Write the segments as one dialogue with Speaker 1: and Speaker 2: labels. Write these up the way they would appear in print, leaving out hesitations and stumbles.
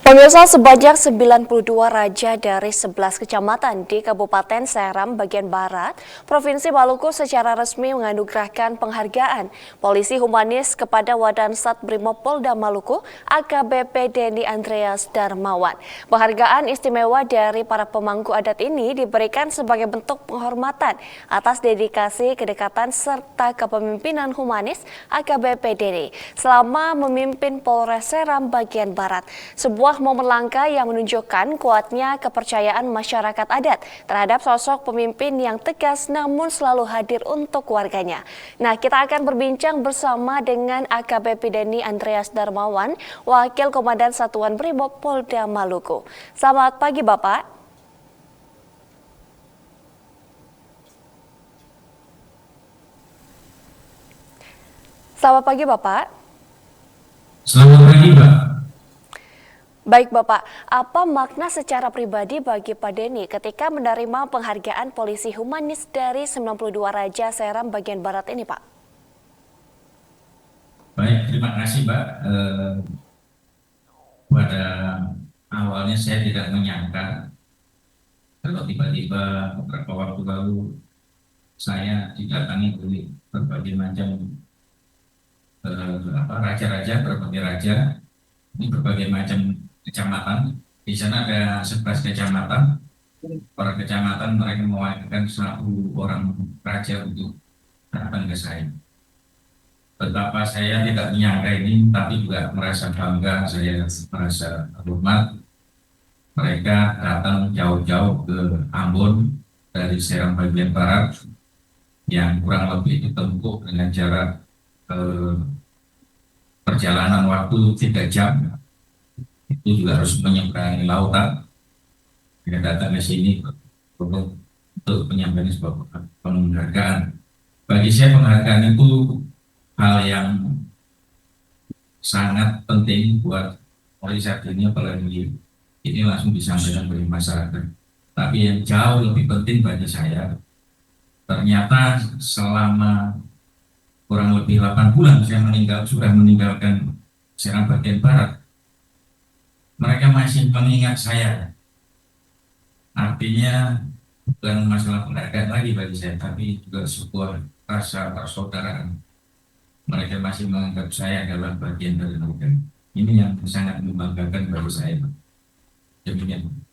Speaker 1: Pemirsa, sebanyak 92 raja dari 11 kecamatan di Kabupaten Seram bagian Barat, Provinsi Maluku secara resmi menganugerahkan penghargaan Polisi Humanis kepada Wadansat Brimopolda Maluku AKBP Denny Andreas Darmawan. Penghargaan istimewa dari para pemangku adat ini diberikan sebagai bentuk penghormatan atas dedikasi, kedekatan, serta kepemimpinan humanis AKBP Denny selama memimpin Polres Seram bagian Barat. Sebuah momen langka yang menunjukkan kuatnya kepercayaan masyarakat adat terhadap sosok pemimpin yang tegas namun selalu hadir untuk warganya. Nah, kita akan berbincang bersama dengan AKBP Denny Andreas Darmawan, Wakil Komandan Satuan Brimob Polda Maluku. Selamat pagi, Bapak. Selamat pagi, Bapak.
Speaker 2: Selamat pagi, Mbak.
Speaker 1: Baik Bapak, apa makna secara pribadi bagi Pak Denny ketika menerima penghargaan Polisi Humanis dari 92 Raja Seram bagian Barat ini, Pak?
Speaker 2: Baik, terima kasih, Mbak. Pada awalnya saya tidak menyangka kalau tiba-tiba beberapa waktu lalu saya didatangi oleh berbagai macam raja-raja, berbagai raja, ini berbagai macam kecamatan. Di sana ada 11 kecamatan. Per kecamatan mereka mewakilkan satu orang raja untuk datang ke saya. Betapa saya tidak menyangka ini, tapi juga merasa bangga, saya merasa hormat. Mereka datang jauh-jauh ke Ambon dari Seram bagian Barat, yang kurang lebih ditempuh dengan jarak perjalanan waktu 3 jam. Itu juga harus menyeberangi lautan. Mereka datang ke sini untuk menyampaikan sebuah penghargaan. Bagi saya penghargaan itu hal yang sangat penting buat riset ini, apalagi ini langsung disampaikan bagi masyarakat. Tapi yang jauh lebih penting bagi saya, ternyata selama kurang lebih 8 bulan saya sudah meninggalkan Seram bagian Barat, mereka masih mengingat saya. Artinya bukan masalah penghargaan lagi bagi saya, tapi juga sebuah rasa persaudaraan. Mereka masih menganggap saya adalah bagian dari mereka. Ini yang sangat membanggakan bagi saya. Demikian.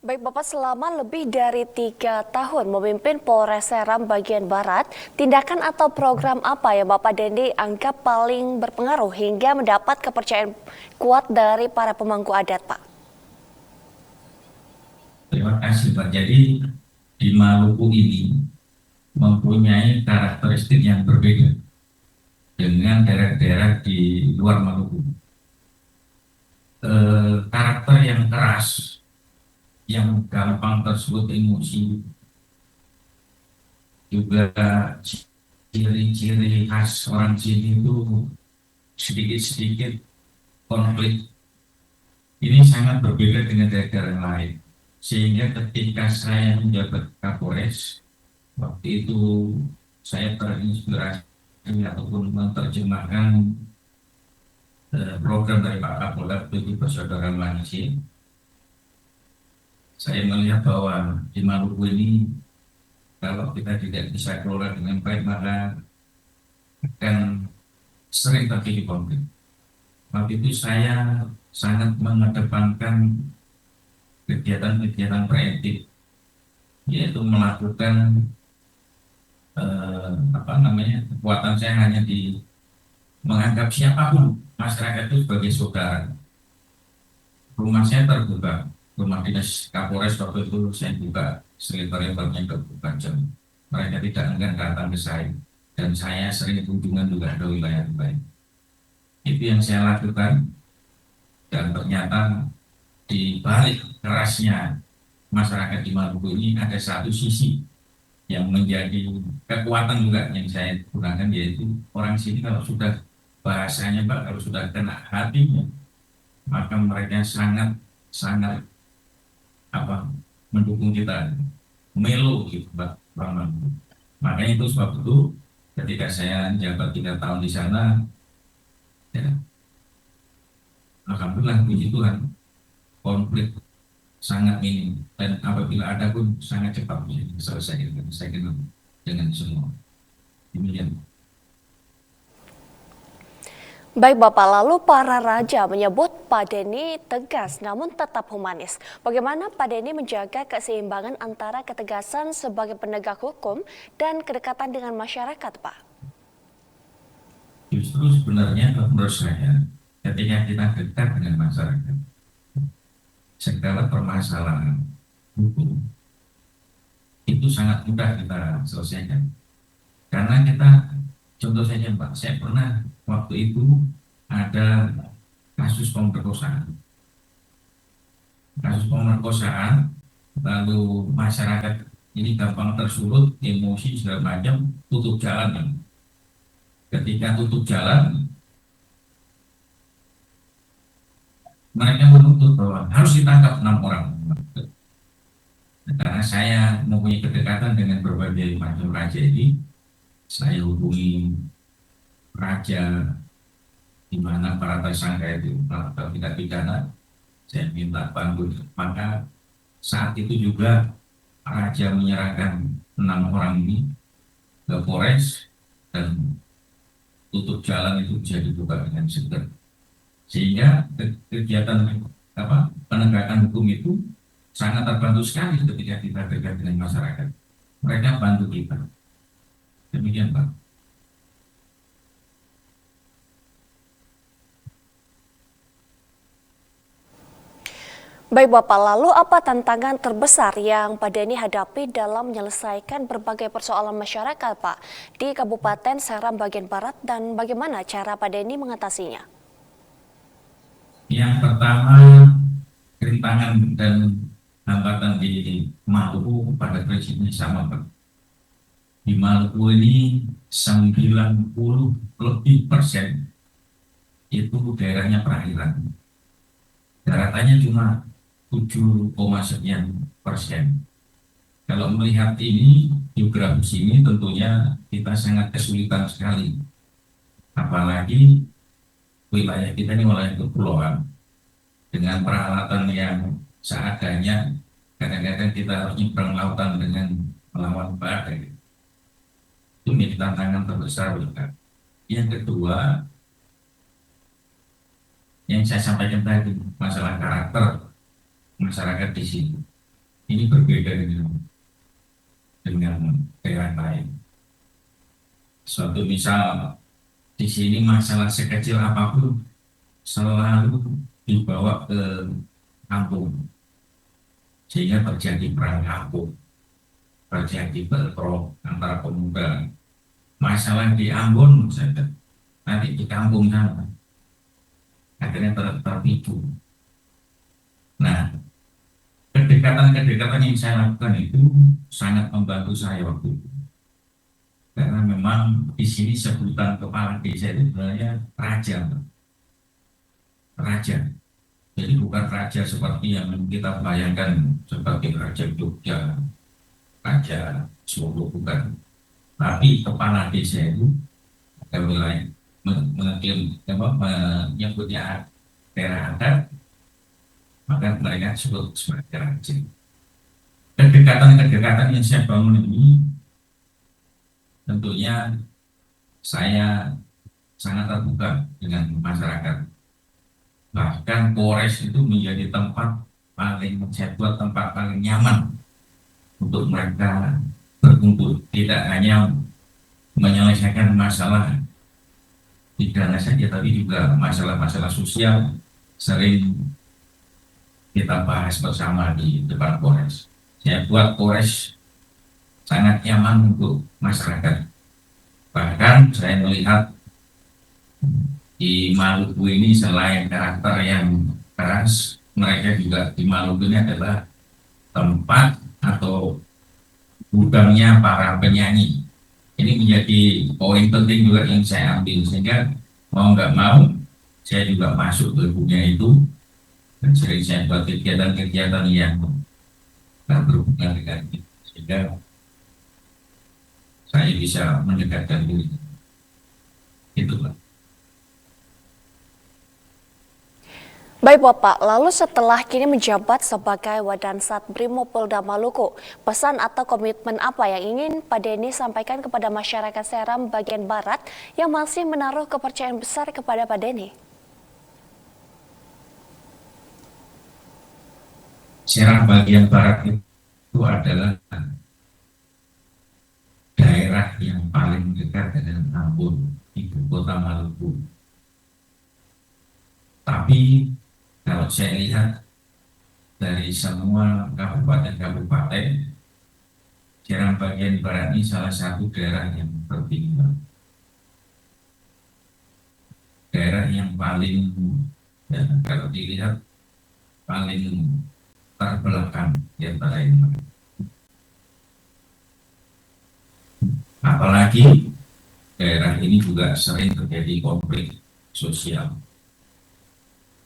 Speaker 1: Baik Bapak, selama lebih dari 3 tahun memimpin Polres Seram bagian Barat, tindakan atau program apa yang Bapak Denny anggap paling berpengaruh hingga mendapat kepercayaan kuat dari para pemangku adat, Pak?
Speaker 2: Terima kasih, Pak. Jadi di Maluku ini mempunyai karakteristik yang berbeda dengan daerah-daerah di luar Maluku. Karakter yang keras, yang gampang tersebut emosi, juga ciri-ciri khas orang sini itu sedikit-sedikit konflik. Ini sangat berbeda dengan daerah lain. Sehingga ketika saya menjabat Kapolres, waktu itu saya terinspirasi ataupun menerjemahkan program dari Pak Kapolda bagi persaudaraan manusia. Saya melihat bahwa di Maluku ini kalau kita tidak bisa kelola dengan baik, maka akan sering terjadi konflik. Waktu itu saya sangat mengedepankan kegiatan-kegiatan preventif, yaitu melakukan kekuatan saya hanya di menganggap siapapun masyarakat itu sebagai saudara. Rumah saya terbuka, rumah dinas Kapolres waktu itu saya buka selebar-lebarnya 24 jam. Mereka tidak enggan datang ke saya, dan saya sering kunjungan juga ke wilayah lain. Itu yang saya lakukan, dan ternyata di balik kerasnya masyarakat di Maluku ini ada satu sisi yang menjadi kekuatan juga yang saya gunakan, yaitu orang sini kalau sudah bahasanya, Pak, kalau sudah kena hatinya, maka mereka sangat mendukung kita, melo gitu, Pak. Makanya itu sebab itu Ketika saya jabat 3 tahun di sana, ya, alhamdulillah puji Tuhan, konflik sangat minim dan apabila ada pun sangat cepat bisa diselesaikan saya kenal dengan semua. Demikian.
Speaker 1: Baik Bapak, lalu para raja menyebut Pak Denny tegas namun tetap humanis. Bagaimana Pak Denny menjaga keseimbangan antara ketegasan sebagai penegak hukum dan kedekatan dengan masyarakat, Pak?
Speaker 2: Justru sebenarnya menurut saya, ketika kita dekat dengan masyarakat, segala permasalahan hukum itu sangat mudah kita selesaikan. Karena kita, contoh saja Pak, saya pernah waktu itu ada kasus pemerkosaan. Kasus pemerkosaan, lalu masyarakat ini gampang tersulut, emosi segala macam, tutup jalan. Kan. Ketika tutup jalan, mereka menuntut bahwa harus ditangkap 6 orang. Karena saya mempunyai kedekatan dengan berbagai macam raja ini, saya hubungi raja di mana para tersangka itu melakukan tindak pidana, saya minta bantu. Maka saat itu juga raja menyerahkan 6 orang ini ke Polres dan tutup jalan itu bisa dibuka dengan segera. Sehingga kegiatan penegakan hukum itu sangat terbantu sekali ketika kita dekat dengan masyarakat. Mereka bantu kita. Demikian Pak.
Speaker 1: Baik Bapak, lalu apa tantangan terbesar yang Pak Denny hadapi dalam menyelesaikan berbagai persoalan masyarakat Pak di Kabupaten Seram bagian Barat dan bagaimana cara Pak Denny mengatasinya?
Speaker 2: Yang pertama, rintangan dan hambatan di Maluku pada prinsipnya sama Pak. Di Maluku ini 90% lebih itu daerahnya perairan. Daratannya cuma 7, sekian %. Kalau melihat ini, geografis ini tentunya kita sangat kesulitan sekali. Apalagi wilayah kita ini wilayah kepulauan. Dengan peralatan yang seadanya, kadang-kadang kita harus nyebrang lautan dengan melawan badai. Itu menjadi tantangan terbesar. Yang kedua, yang saya sampaikan tadi, masalah karakter masyarakat di sini. Ini berbeda dengan daerah lain. Suatu misal, di sini masalah sekecil apapun selalu dibawa ke kampung. Sehingga terjadi perang kampung, terjadi bentrok antara pemuda. Masalah di Ambon saja, nanti di kampung sana, akhirnya terpicu. Nah, kedekatan yang saya lakukan itu sangat membantu saya waktu itu. Karena memang di sini sebutan kepala desa itu sebenarnya raja. Raja. Jadi bukan raja seperti yang kita bayangkan sebagai raja Jogja, raja Solo, bukan. Tapi kepala desa itu ada wilayah menyebutnya daerah adat, maka mereka disebut sebagai raja. Kedekatan yang saya bangun ini tentunya saya sangat terbuka dengan masyarakat. Bahkan Polres itu menjadi tempat paling nyaman untuk mereka berkumpul. Tidak hanya menyelesaikan masalah pidana saja, tapi juga masalah-masalah sosial sering kita bahas bersama di depan Polres. Saya buat Polres sangat nyaman untuk masyarakat. Bahkan saya melihat di Maluku ini selain karakter yang keras, mereka juga di Maluku ini adalah tempat atau gudangnya para penyanyi. Ini menjadi poin penting juga yang saya ambil, sehingga mau nggak mau saya juga masuk ke dunia itu dan sering saya buat kegiatan-kegiatan yang berhubungan dengan itu, sehingga saya bisa mendekatkan diri. Itu Pak.
Speaker 1: Baik Bapak, lalu setelah kini menjabat sebagai Wadansat Brimopolda Maluku, pesan atau komitmen apa yang ingin Pak Denny sampaikan kepada masyarakat Seram bagian Barat yang masih menaruh kepercayaan besar kepada Pak Denny?
Speaker 2: Serang bagian Barat itu adalah daerah yang paling dekat dengan Ambon, ibu kota Maluku. Tapi kalau saya lihat dari semua kabupaten-kabupaten, Serang bagian Barat ini salah satu daerah yang tertinggal. Daerah yang paling, ya, kalau dilihat, paling terbelakang di antara ini. Apalagi daerah ini juga sering terjadi konflik sosial.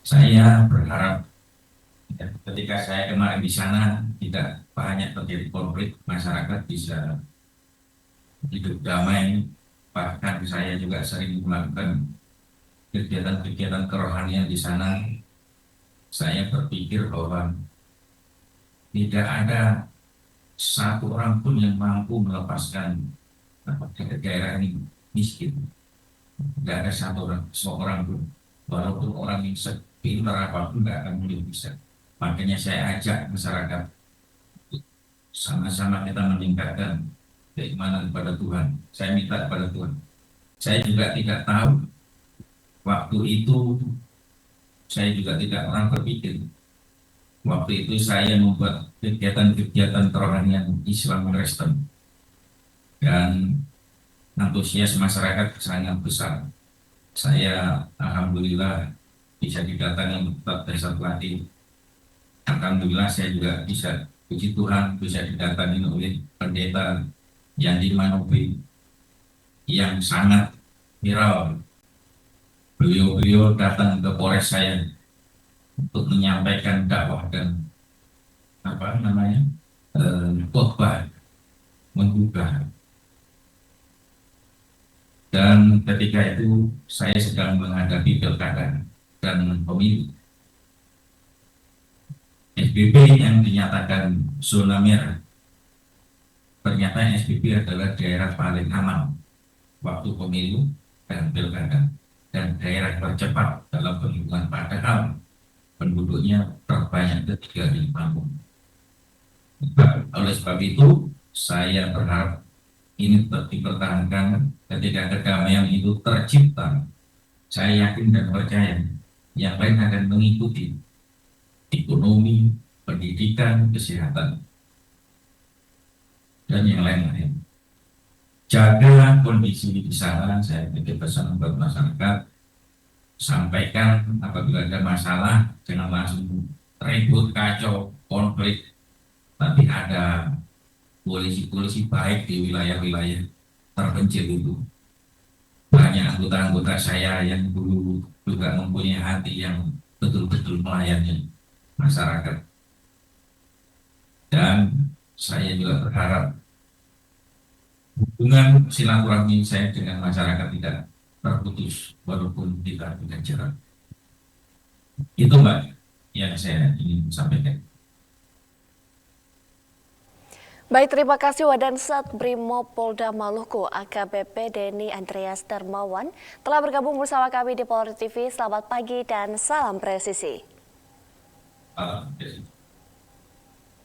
Speaker 2: Saya berharap ya, ketika saya kemarin di sana tidak banyak terjadi konflik, masyarakat bisa hidup damai. Bahkan saya juga sering melakukan kegiatan-kegiatan kerohanian di sana. Saya berpikir bahwa tidak ada satu orang pun yang mampu melepaskan daerah ini miskin. Tidak ada seorang pun, walaupun orang yang sepintar apapun tidak akan mungkin bisa. Makanya saya ajak masyarakat sama-sama kita meningkatkan keimanan kepada Tuhan. Saya minta kepada Tuhan. Saya juga tidak tahu waktu itu, saya juga tidak pernah berpikir. Waktu itu saya membuat kegiatan-kegiatan kerohanian Islam Kristen dan antusias masyarakat sangat besar. Saya alhamdulillah bisa didatangi untuk desa pelatih. Alhamdulillah saya juga bisa, puji Tuhan, bisa didatangi oleh pendeta yang di Manopi yang sangat viral. Beliau datang ke Polres saya untuk menyampaikan dakwah dan khotbah menggugah. Dan ketika itu saya sedang menghadapi pilkada dan pemilu. SBB yang dinyatakan zona merah, ternyata SBB adalah daerah paling aman waktu pemilu dan pilkada dan daerah tercepat dalam penghitungan, padahal penduduknya terbanyak ketiga di Lampung. Oleh sebab itu, saya berharap ini tetap dipertahankan ketika kedamaian itu tercipta. Saya yakin dan percaya yang lain akan mengikuti ekonomi, pendidikan, kesehatan, dan yang lain-lain. Jaga kondisi di sana, saya titip pesan buat masyarakat, sampaikan apabila ada masalah, jangan langsung ribut, kacau, konflik, tapi ada polisi-polisi baik di wilayah-wilayah terpencil itu. Banyak anggota-anggota saya yang dulu juga mempunyai hati yang betul-betul melayani masyarakat. Dan saya juga berharap hubungan silaturahmi saya dengan masyarakat tidak terputus walaupun tidak jarak. Itu Mbak yang saya ingin sampaikan.
Speaker 1: Baik, terima kasih Wadansat Brimopolda Maluku AKBP Denny Andreas Darmawan telah bergabung bersama kami di Polri TV. Selamat pagi dan salam presisi.